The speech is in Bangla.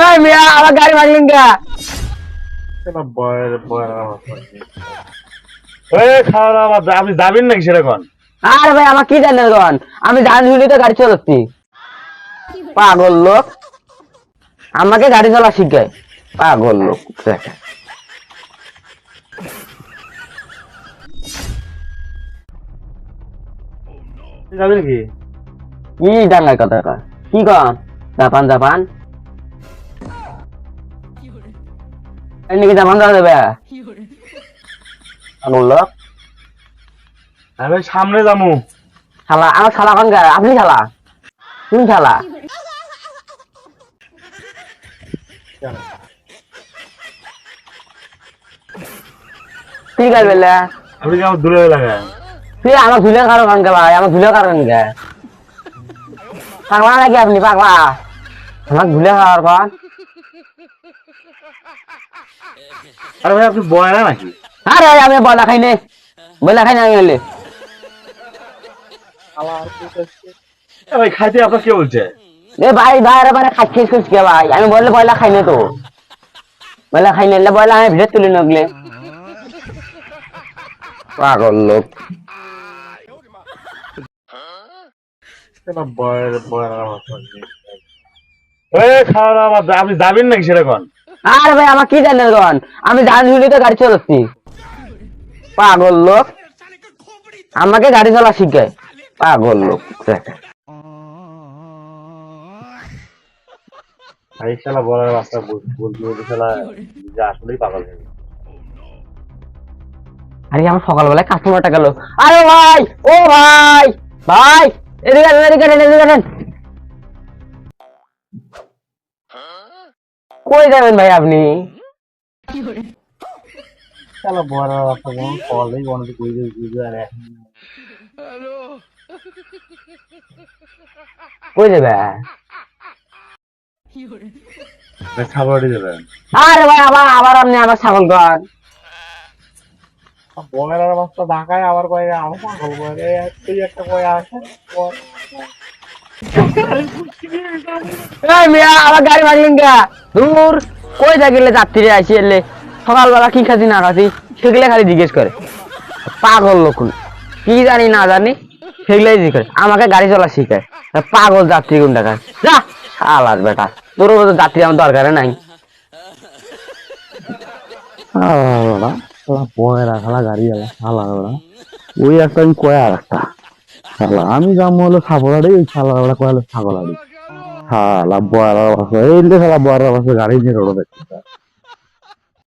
এই মিয়া আমার গাড়ি ভাঙলেন কে? আপনি যাবেন নাকি সেরকম? আরে ভাই আমার কি জানেন গন, আমি জানি শুনি তো গাড়ি চালাচ্ছি। পাগল লোক আমাকে গাড়ি চালা শিখায়, পাগল লোক। যাবেন কি? কি ডাঙ্গার কথা কয়? কি কন? জাপান জাপান এদিকে জাপান যাওয়া যাবে? পাগল লোক। আমি সামনে যাবো। শালা আমার শালা কন গায়? আপনি শালা? তুমি শালা? কি গাল বেলা? আপনি কি আমার দূরে লাগায়? তুই আমার ঝুলের কারণ কন কে ভাই? আমার ঝুলের কারণ কে? পাগলা নাকি আপনি পাগলা? আমার ঝুলে খাওয়ার কন? আরে ভাই আপনি বয়রা নাকি? আরে আমি বলা খাই নে, বলা খাই না আমি হলে। ভাই খাইতে আপনার কে বলছে? এ ভাই ভাই মানে খাচ্ছিস খুশ কে ভাই? আমি বললে বয়লা খাই না তো, বয়লা খাই না বয়লা আমি ভিড়ে তুলে নগলে। পাগল লোক। আপনি যাবেন নাকি সেরকম? আরে ভাই আমার কি জানেন গন, আমি জানি শুনি তো গাড়ি চালাচ্ছি। পাগল লোক আমাকে গাড়ি চালা শিখায়, পাগল লোক। ভাই শালা বলার রাস্তা বলতে বলতে শালা নিজে আসলেই পাগল হয়ে গেছে। আরে আমার সকালবেলায় কাস্টমারটা গেল। আরে ভাই, ও ভাই, ভাই এদিকে আসেন, এদিকে আসেন, এদিকে আসেন। কই যাবেন ভাই আপনি? শালা বলার রাস্তা কোনো কলেই বন্ধ করে দিয়ে আর কই যাবে? খাবারই দেবেন। আরে ভাই আবার আবার আপনি আমার ছাগল গন। বলার রাস্তা ঢাকায় আবার কয়ে আমার পাগল করে তুই একটা কয়ে আসে। এই মিয়া আমার গাড়ি ভাঙলেন কে? দূর কই থাকিলে যাত্রী আসি এলে সকালবেলা কি খাসি না খাসি সেগুলো খালি জিজ্ঞেস করে। পাগল লোক কি জানি না জানি সেগুলাই জিজ্ঞেস করে, আমাকে গাড়ি চলা শিখায়। পাগল যাত্রী কোন টাকা যা শালার বেটা, তোর মতো যাত্রী আমার দরকার নাই। পয়রা খালা গাড়ি আলা শালা ওরা ওই একটা আমি কয়া আর একটা শালা আমি যাম হলো সাবলাড়ি ওই শালা ওরা কয়ালো ছাগলাড়ি শালা বয়রা বাসা এই শালা বয়রা বাসা গাড়ি নিয়ে রোড দেখতে